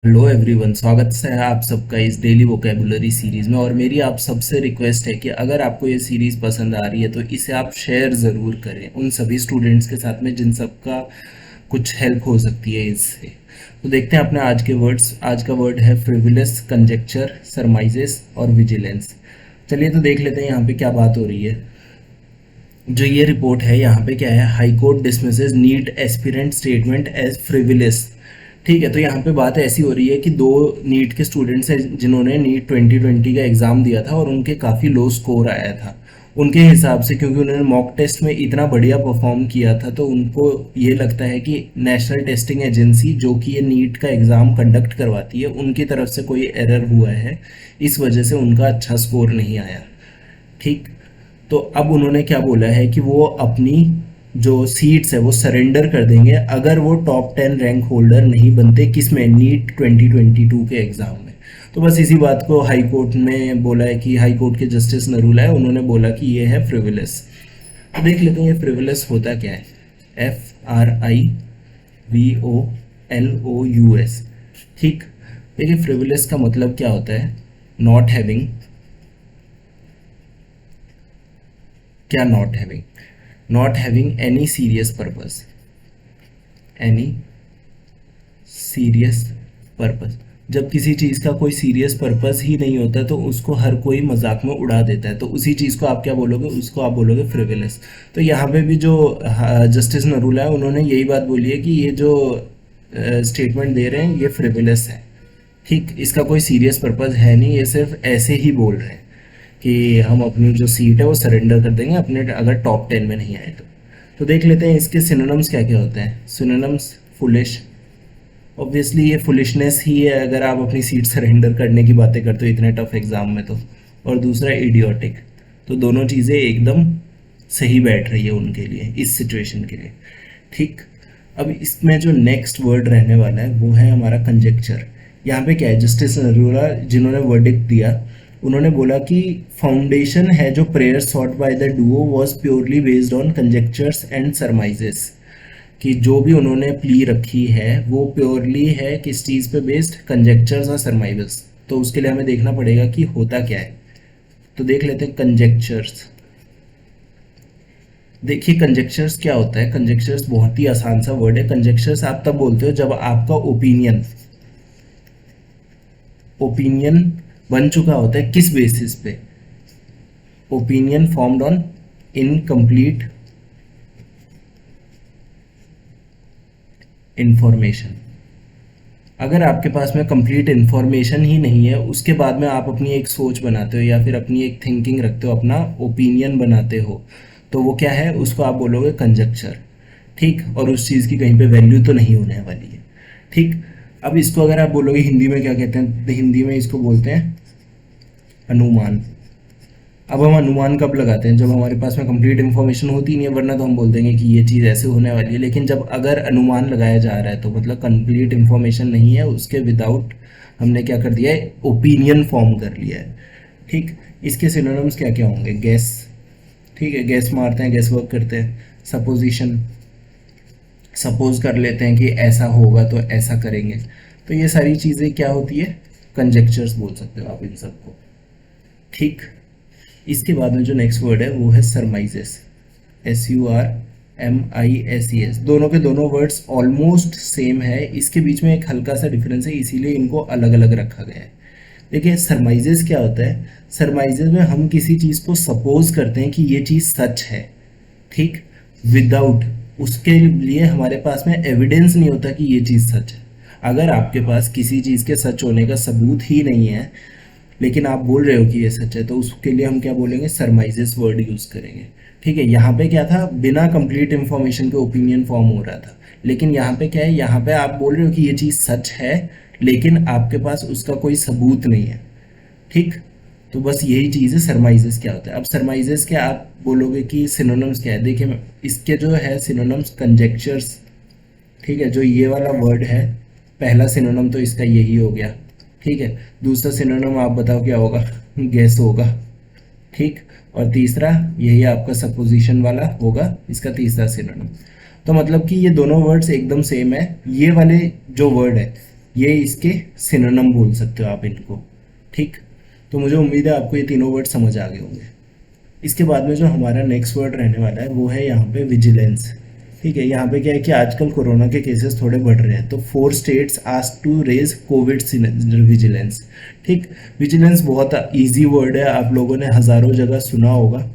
Hello everyone, स्वागत है आप सबका इस डेली वोकेबुलरी सीरीज में। और मेरी आप सबसे रिक्वेस्ट है कि अगर आपको ये सीरीज पसंद आ रही है तो इसे आप शेयर ज़रूर करें उन सभी स्टूडेंट्स के साथ में जिन सबका कुछ हेल्प हो सकती है इससे। तो देखते हैं अपने आज के वर्ड्स। आज का वर्ड है फ्रिविलस, कंजेक्चर, सरमाइजेस और विजिलेंस। चलिए तो देख लेते हैं यहाँ पे क्या बात हो रही है। जो ये रिपोर्ट है यहाँ पे क्या है, high court dismisses NEET aspirant statement as frivolous. ठीक है, तो यहाँ पे बात ऐसी हो रही है कि दो नीट के स्टूडेंट्स हैं जिन्होंने नीट 2020 का एग्ज़ाम दिया था और उनके काफ़ी लो स्कोर आया था। उनके हिसाब से क्योंकि उन्होंने मॉक टेस्ट में इतना बढ़िया परफॉर्म किया था तो उनको ये लगता है कि नेशनल टेस्टिंग एजेंसी जो कि ये नीट का एग्ज़ाम कंडक्ट करवाती है उनकी तरफ से कोई एरर हुआ है, इस वजह से उनका अच्छा स्कोर नहीं आया। ठीक, तो अब उन्होंने क्या बोला है कि वो अपनी जो सीट्स है वो सरेंडर कर देंगे अगर वो टॉप 10 रैंक होल्डर नहीं बनते, किस में, नीट 2022 के एग्ज़ाम में। तो बस इसी बात को हाई कोर्ट में बोला है कि हाई कोर्ट के जस्टिस नरूला है, उन्होंने बोला कि ये है फ्रिविलस। तो देख लेते हैं ये फ्रिविलस होता क्या है। FRIVOLOUS। ठीक, देखिए फ्रिविलस का मतलब क्या होता है। नॉट हैविंग, क्या not having any serious purpose, any serious purpose. जब किसी चीज़ का कोई सीरियस पर्पस ही नहीं होता तो उसको हर कोई मजाक में उड़ा देता है, तो उसी चीज़ को आप क्या बोलोगे, उसको आप बोलोगे फ्रिविलस। तो यहाँ पे भी जो जस्टिस नरूला है उन्होंने यही बात बोली है कि ये जो स्टेटमेंट दे रहे हैं ये फ्रिविलस है। ठीक, इसका कोई सीरियस पर्पस है नहीं, ये सिर्फ ऐसे ही बोल रहे हैं कि हम अपनी जो सीट है वो सरेंडर कर देंगे अपने अगर टॉप 10 में नहीं आए तो देख लेते हैं इसके सिनोनिम्स क्या क्या होते हैं। सिनोनिम्स, फुलिश, ऑब्वियसली ये फुलिशनेस ही है अगर आप अपनी सीट सरेंडर करने की बातें करते हो इतने टफ एग्जाम में तो। और दूसरा इडियोटिक। तो दोनों चीज़ें एकदम सही बैठ रही है उनके लिए, इस सिचुएशन के लिए। ठीक, अब इसमें जो नेक्स्ट वर्ड रहने वाला है वो है हमारा कंजेक्चर। यहाँ पे क्या है, जस्टिस नरूला जिन्होंने वर्डिक्ट दिया उन्होंने बोला कि फाउंडेशन है जो prayer sought by the duo was purely based on conjectures and surmises. कि जो भी उन्होंने प्ली रखी है वो प्योरली है किस चीज़ पे बेस्ड, कंजेक्चर्स और सरमाइजेस। तो उसके लिए हमें देखना पड़ेगा कि होता क्या है। तो देख लेते हैं कंजेक्चर्स। देखिए कंजेक्चर्स क्या होता है। कंजेक्चर्स बहुत ही आसान सा वर्ड है। कंजेक्चर्स आप तब बोलते हो जब आपका ओपिनियन ओपिनियन बन चुका होता है, किस बेसिस पे, opinion formed on incomplete information. अगर आपके पास में कंप्लीट इन्फॉर्मेशन ही नहीं है उसके बाद में आप अपनी एक सोच बनाते हो या फिर अपनी एक थिंकिंग रखते हो, अपना ओपिनियन बनाते हो, तो वो क्या है, उसको आप बोलोगे कंजक्चर। ठीक, और उस चीज़ की कहीं पे वैल्यू तो नहीं होने वाली है। ठीक, अब इसको अगर आप बोलोगे हिंदी में क्या कहते हैं, तो हिंदी में इसको बोलते हैं अनुमान। अब हम अनुमान कब लगाते हैं, जब हमारे पास में कंप्लीट इन्फॉर्मेशन होती नहीं है, वरना तो हम बोल देंगे कि ये चीज़ ऐसे होने वाली है। लेकिन जब अगर अनुमान लगाया जा रहा है तो मतलब कंप्लीट इन्फॉर्मेशन नहीं है, उसके विदाउट हमने क्या कर दिया है, ओपिनियन फॉर्म कर लिया है। ठीक, इसके सिनोनिम्स क्या क्या होंगे, गैस। ठीक है, गैस मारते हैं, गैस वर्क करते हैं। सपोजिशन, सपोज कर लेते हैं कि ऐसा होगा तो ऐसा करेंगे। तो ये सारी चीज़ें क्या होती है, कंजेक्चर्स बोल सकते हो आप इन सबको। ठीक, इसके बाद में जो नेक्स्ट वर्ड है वो है सरमाइजेस। SURMISES। दोनों के दोनों वर्ड्स ऑलमोस्ट सेम है, इसके बीच में एक हल्का सा डिफरेंस है, इसीलिए इनको अलग अलग रखा गया है। देखिए सरमाइजेस क्या होता है। सरमाइजेस में हम किसी चीज़ को सपोज करते हैं कि ये चीज़ सच है। ठीक, विदाउट उसके लिए हमारे पास में एविडेंस नहीं होता कि ये चीज़ सच है। अगर आपके पास किसी चीज़ के सच होने का सबूत ही नहीं है लेकिन आप बोल रहे हो कि ये सच है, तो उसके लिए हम क्या बोलेंगे, सरमाइजेस वर्ड यूज़ करेंगे। ठीक है, यहाँ पे क्या था, बिना कंप्लीट इन्फॉर्मेशन के ओपिनियन फॉर्म हो रहा था। लेकिन यहाँ पे क्या है, यहाँ पे आप बोल रहे हो कि ये चीज़ सच है लेकिन आपके पास उसका कोई सबूत नहीं है। ठीक, तो बस यही चीज़ है सरमाइजेस क्या होता है। अब सरमाइजेस के आप बोलोगे कि सिनोनिम्स क्या है। देखिए इसके जो है सिनोनिम्स, कंजेक्चर्स। ठीक है, जो ये वाला वर्ड है पहला सिनोनिम तो इसका यही हो गया। ठीक है, दूसरा सिनोनिम आप बताओ क्या होगा, गैस होगा। ठीक, और तीसरा यही आपका सपोजिशन वाला होगा, इसका तीसरा सिनोनिम। तो मतलब कि ये दोनों वर्ड्स एकदम सेम है। ये वाले जो वर्ड है ये इसके सिनोनिम बोल सकते हो आप इनको। ठीक, तो मुझे उम्मीद है आपको ये तीनों वर्ड समझ आ गए होंगे। इसके बाद में जो हमारा नेक्स्ट वर्ड रहने वाला है वो है यहाँ पे विजिलेंस। ठीक है, यहाँ पे क्या है कि आजकल कोरोना के केसेस थोड़े बढ़ रहे हैं, तो 4 states ask to raise covid vigilance. ठीक, विजिलेंस बहुत इजी वर्ड है, आप लोगों ने हज़ारों जगह सुना होगा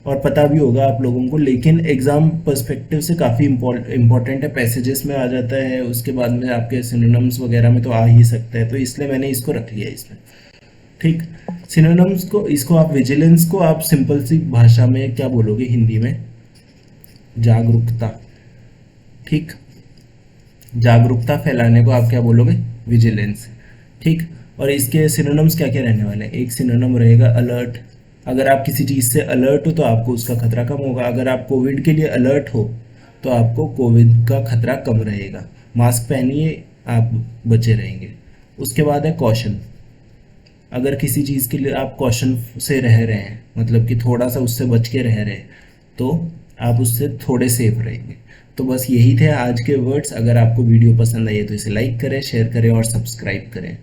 और पता भी होगा आप लोगों को, लेकिन एग्ज़ाम पर्सपेक्टिव से काफ़ी इंपॉर्टेंट है, पैसेजेस में आ जाता है, उसके बाद में आपके सिनोनिम्स वगैरह में तो आ ही सकता है, तो इसलिए मैंने इसको रख लिया इसमें। ठीक, सिनोनिम्स को, इसको आप विजिलेंस को आप सिंपल सी भाषा में क्या बोलोगे हिंदी में? जागरूकता। ठीक, जागरूकता फैलाने को आप क्या बोलोगे? विजिलेंस। ठीक, और इसके सिनोनिम्स क्या क्या रहने वाले हैं? एक सिनोनिम रहेगा अलर्ट। अगर आप किसी चीज़ से अलर्ट हो तो आपको उसका खतरा कम होगा। अगर आप कोविड के लिए अलर्ट हो तो आपको कोविड का खतरा कम रहेगा। मास्क पहनिए, आप बचे रहेंगे। उसके बाद है कॉशन। अगर किसी चीज़ के लिए आप कॉशन से रह रहे हैं, मतलब कि थोड़ा सा उससे बच के रह रहे हैं, तो आप उससे थोड़े सेफ रहेंगे। तो बस यही थे आज के वर्ड्स। अगर आपको वीडियो पसंद आई है तो इसे लाइक करें, शेयर करें और सब्सक्राइब करें।